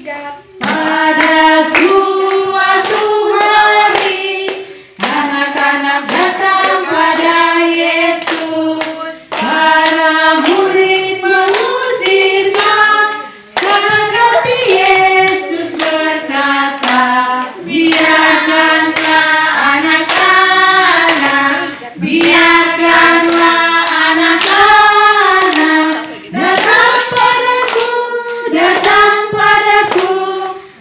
Pada suatu hari, anak-anak datang pada Yesus. Para murid mengusirnya, tetapi Yesus berkata, biarkanlah anak-anak, biarkanlah anak-anak datang padaku, datang padaku,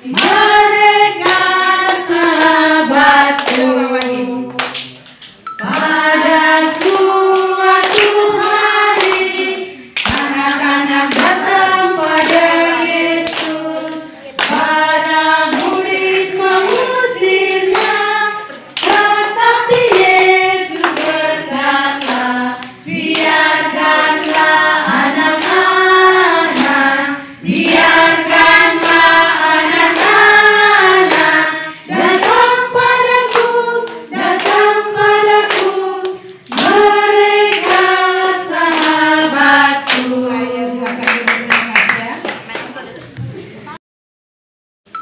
mereka sahabatku. Pada suatu hari, anak-anak datang pada Yesus. Para murid mengusirnya, tetapi Yesus berkata, biarkanlah anak-anak, biarkanlah anak-anak datang padaku, datang padaku, mereka sahabatku.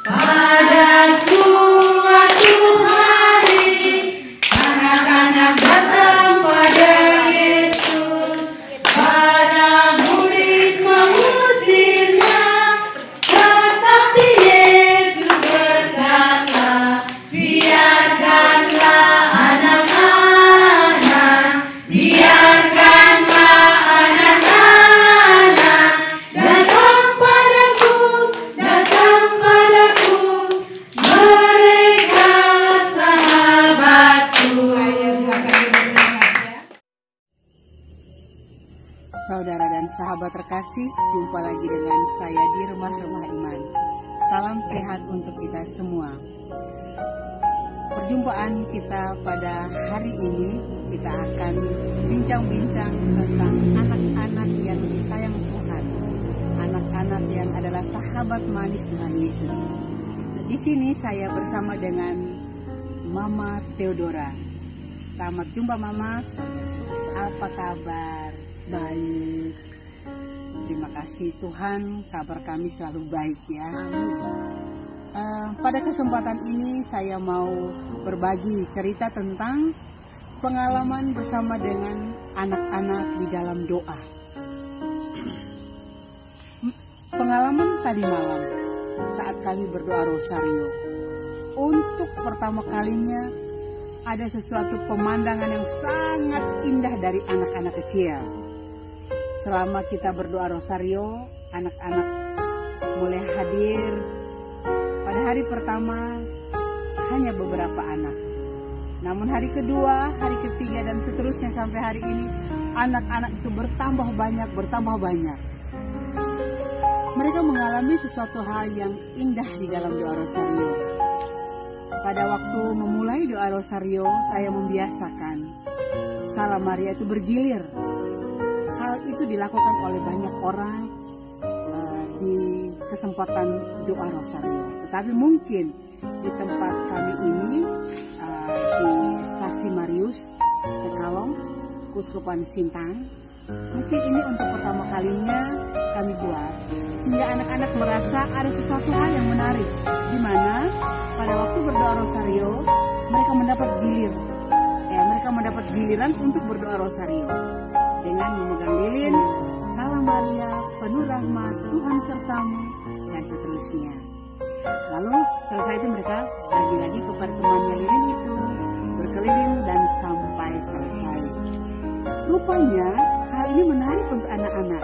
Pada suatu hari, anak-anak datang pada Yesus. Para murid mengusirnya, tetapi Yesus berkata, biarkanlah anak-anak, biarkanlah anak-anak datang padaku, datang padaku, mereka sahabatku. Saudara dan sahabat terkasih, jumpa lagi dengan saya di Rumah-Rumah Iman. Salam sehat untuk kita semua. Perjumpaan kita pada hari ini, kita akan bincang-bincang tentang anak-anak yang disayang Tuhan. Anak-anak yang adalah sahabat manis dengan Yesus. Di sini saya bersama dengan Mama Theodora. Selamat jumpa Mama. Apa kabar? Baik. Terima kasih Tuhan, kabar kami selalu baik ya. Pada kesempatan ini saya mau berbagi cerita tentang pengalaman bersama dengan anak-anak di dalam doa. Pengalaman tadi malam saat kami berdoa rosario. Untuk pertama kalinya ada sesuatu pemandangan yang sangat indah dari anak-anak kecil. Selama kita berdoa rosario, anak-anak mulai hadir. Pada hari pertama hanya beberapa anak. Namun hari kedua, hari ketiga dan seterusnya sampai hari ini, anak-anak itu bertambah banyak. Mereka mengalami sesuatu hal yang indah di dalam doa rosario. Pada waktu memulai doa rosario, saya membiasakan Salam Maria itu bergilir. Hal itu dilakukan oleh banyak orang di kesempatan doa rosario. Tetapi mungkin di tempat kami ini, di Stasi Marius Tekalong, Kuskupan Sintang, mungkin ini untuk pertama kalinya kami buat, sehingga anak-anak merasa ada sesuatu hal yang menarik, di mana pada waktu berdoa rosario mereka mendapat mereka mendapat giliran untuk berdoa rosario dengan memegang lilin, Salam Maria, penuh rahmat, Tuhan sertamu, dan seterusnya. Lalu selesai itu mereka lagi-lagi kepada temannya lilin itu, berkeliling dan sampai selesai. Rupanya hal ini menarik untuk anak-anak.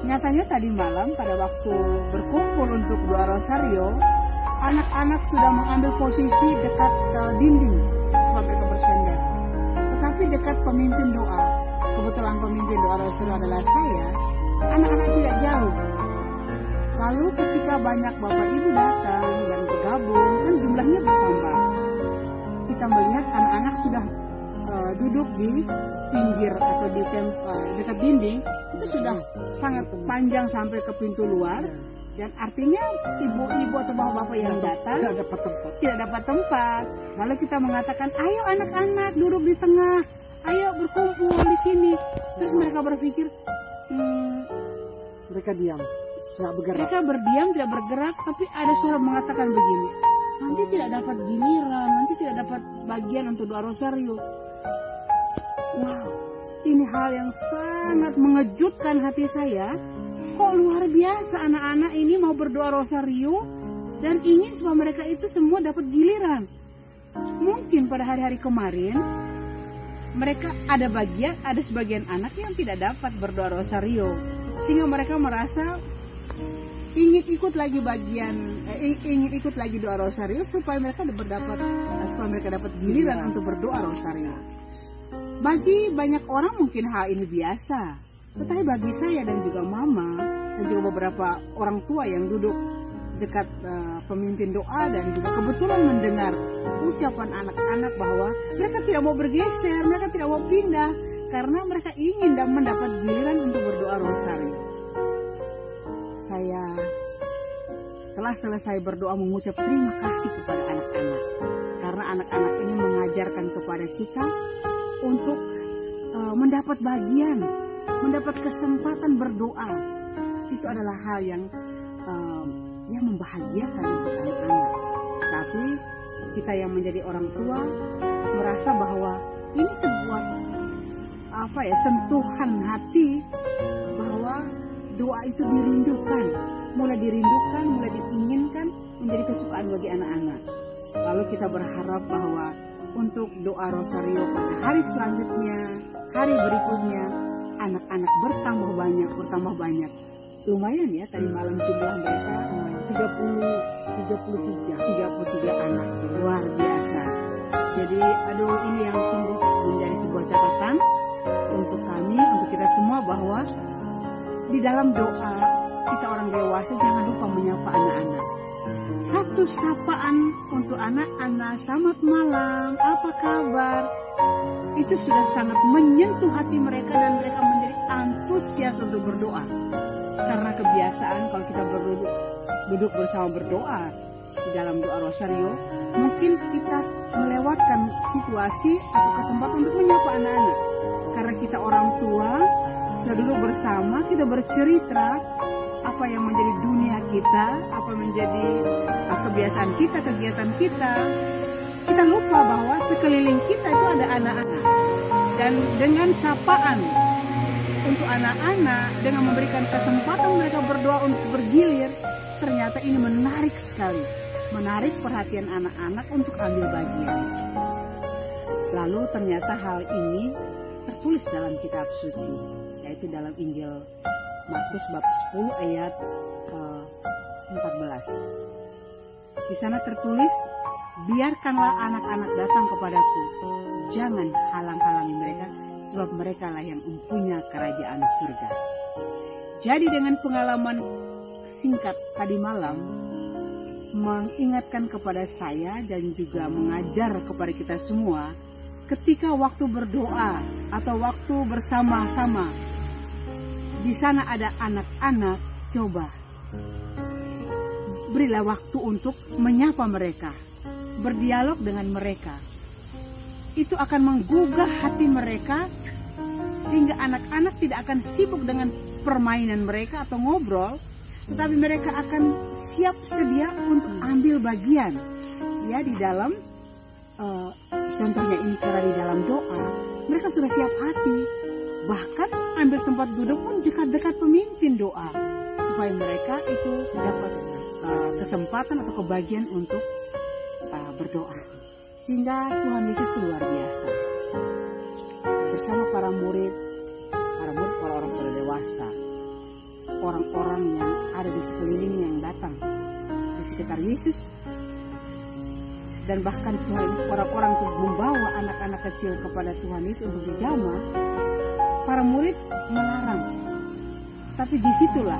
Nyatanya tadi malam pada waktu berkumpul untuk doa rosario, anak-anak sudah mengambil posisi dekat dinding supaya mereka bersandar. Tetapi dekat pemimpin doa, kebetulan pemimpin doa rosario adalah saya, anak-anak tidak jauh. Lalu ketika banyak bapak ibu datang dan bergabung, kan jumlahnya bertambah. Kita melihat anak-anak sudah duduk di pinggir atau di dekat dinding, itu sudah sangat panjang sampai ke pintu luar. Dan artinya ibu-ibu atau bapak-bapak yang datang tidak dapat tempat. Lalu kita mengatakan, ayo anak-anak duduk di tengah, ayo berkumpul di sini. Terus mereka berpikir, mereka diam. nggak bergerak. Mereka berdiam, tidak bergerak, tapi ada suara mengatakan begini, nanti tidak dapat giliran, nanti tidak dapat bagian untuk doa rosario. Wow, ini hal yang sangat mengejutkan hati saya. Kok luar biasa anak-anak ini mau berdoa rosario dan ingin supaya mereka itu semua dapat giliran. Mungkin pada hari-hari kemarin mereka ada sebagian anak yang tidak dapat berdoa rosario, sehingga mereka merasa ingin ikut lagi doa rosario supaya mereka dapat giliran untuk berdoa rosario. Bagi banyak orang mungkin hal ini biasa, tetapi bagi saya dan juga mama dan juga beberapa orang tua yang duduk dekat pemimpin doa dan juga kebetulan mendengar ucapan anak-anak bahwa mereka tidak mau bergeser, mereka tidak mau pindah karena mereka ingin dan mendapat giliran untuk berdoa rosario. Saya telah selesai berdoa mengucap terima kasih kepada anak-anak, karena anak-anak ini mengajarkan kepada kita untuk mendapat bagian, mendapat kesempatan berdoa. Itu adalah hal yang membahagiakan untuk anak-anak. Tapi kita yang menjadi orang tua merasa bahwa ini sebuah sentuhan hati bahwa doa itu dirindukan, mulai diinginkan menjadi kesukaan bagi anak-anak. Lalu kita berharap bahwa untuk doa rosario pada hari selanjutnya, hari berikutnya, anak-anak bertambah banyak. Lumayan ya, tadi malam jumlah mereka 33 anak, luar biasa. Jadi ini yang sungguh menjadi sebuah catatan untuk kami, untuk kita semua, bahwa di dalam doa kita orang dewasa jangan lupa menyapa anak-anak. Satu sapaan untuk anak-anak, selamat malam, apa kabar, itu sudah sangat menyentuh hati mereka dan mereka menjadi antusias untuk berdoa. Karena kebiasaan kalau kita duduk bersama berdoa di dalam doa rosario, mungkin kita melewatkan situasi atau kesempatan untuk menyapa anak-anak. Karena kita orang tua sudah duduk bersama, kita bercerita apa yang menjadi dunia kita, apa menjadi kebiasaan kita, kegiatan kita. Kita lupa bahwa sekeliling kita itu ada anak-anak. Dan dengan sapaan untuk anak-anak, dengan memberikan kesempatan mereka berdoa untuk bergilir, ternyata ini menarik sekali, menarik perhatian anak-anak untuk ambil bagian. Lalu ternyata hal ini tertulis dalam kitab suci, yaitu dalam Injil Markus bab 10 ayat 14. Di sana tertulis, biarkanlah anak-anak datang kepadaku, jangan halang-halangi mereka, sebab mereka lah yang mempunyai kerajaan surga. Jadi dengan pengalaman singkat tadi malam, mengingatkan kepada saya dan juga mengajar kepada kita semua, ketika waktu berdoa atau waktu bersama-sama, di sana ada anak-anak, coba berilah waktu untuk menyapa mereka, berdialog dengan mereka. Itu akan menggugah hati mereka, sehingga anak-anak tidak akan sibuk dengan permainan mereka atau ngobrol, tetapi mereka akan siap sedia untuk ambil bagian ya di dalam contohnya ini, karena di dalam doa mereka sudah siap hati, bahkan ambil tempat duduk pun dekat-dekat pemimpin doa, supaya mereka itu dapat kesempatan atau kebagian untuk berdoa. Sehingga Tuhan Yesus itu luar biasa, bersama para murid orang-orang sudah dewasa, orang-orang yang ada di sekeliling yang datang di sekitar Yesus, dan bahkan Tuhan orang-orang untuk membawa anak-anak kecil kepada Tuhan Yesus untuk dijamah. Para murid melarang, tapi disitulah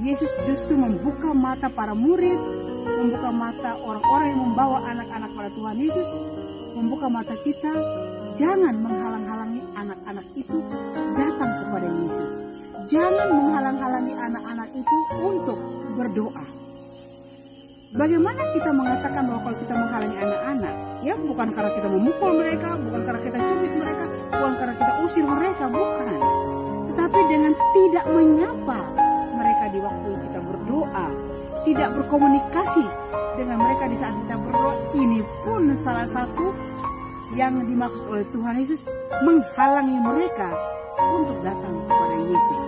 Yesus justru membuka mata para murid, membuka mata orang-orang yang membawa anak-anak pada Tuhan Yesus, membuka mata kita. Jangan menghalang-halangi anak-anak itu datang kepada Yesus. Jangan menghalang-halangi anak-anak itu untuk berdoa. Bagaimana kita mengatakan bahwa kalau kita menghalangi anak-anak, ya bukan karena kita memukul mereka, bukan karena kita cubit mereka, bukan karena kita usir mereka, bukan. Tetapi dengan tidak menyapa mereka di waktu kita berdoa, tidak berkomunikasi dengan mereka di saat kita berdoa. Ini pun salah satu yang dimaksud oleh Tuhan Yesus, menghalangi mereka untuk datang kepada Yesus.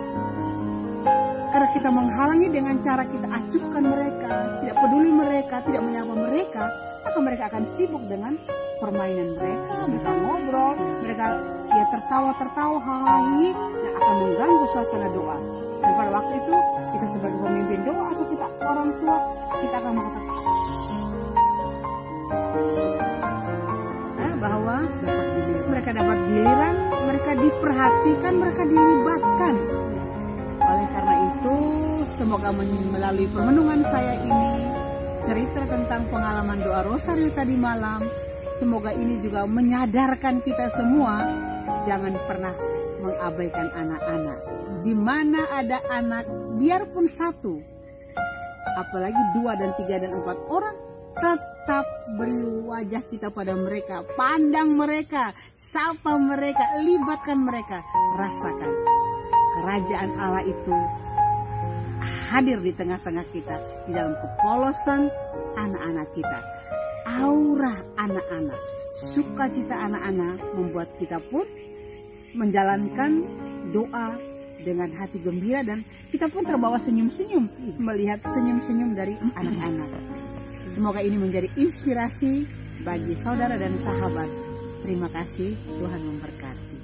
Karena kita menghalangi dengan cara kita acuhkan mereka, tidak peduli mereka, tidak menyapa mereka, maka mereka akan sibuk dengan permainan mereka ngobrol, mereka ya tertawa hahaha, yang akan mengganggu suasana doa. Dan pada waktu itu kita sebagai pemimpin doa atau kita orang tua, kita akan mengatakan bahwa mereka dapat giliran, mereka diperhatikan, mereka dilibatkan. Oleh karena itu, semoga melalui permenungan saya ini, cerita tentang pengalaman doa rosario tadi malam, semoga ini juga menyadarkan kita semua, jangan pernah mengabaikan anak-anak. Di mana ada anak, biarpun satu, apalagi 2 dan 3 dan 4 orang, tetap beri wajah kita pada mereka, pandang mereka, sapa mereka, libatkan mereka, rasakan kerajaan Allah itu hadir di tengah-tengah kita, di dalam kepolosan anak-anak kita, aura anak-anak, sukacita anak-anak membuat kita pun menjalankan doa dengan hati gembira, dan kita pun terbawa senyum-senyum melihat senyum-senyum dari anak-anak. Semoga ini menjadi inspirasi bagi saudara dan sahabat. Terima kasih, Tuhan memberkati.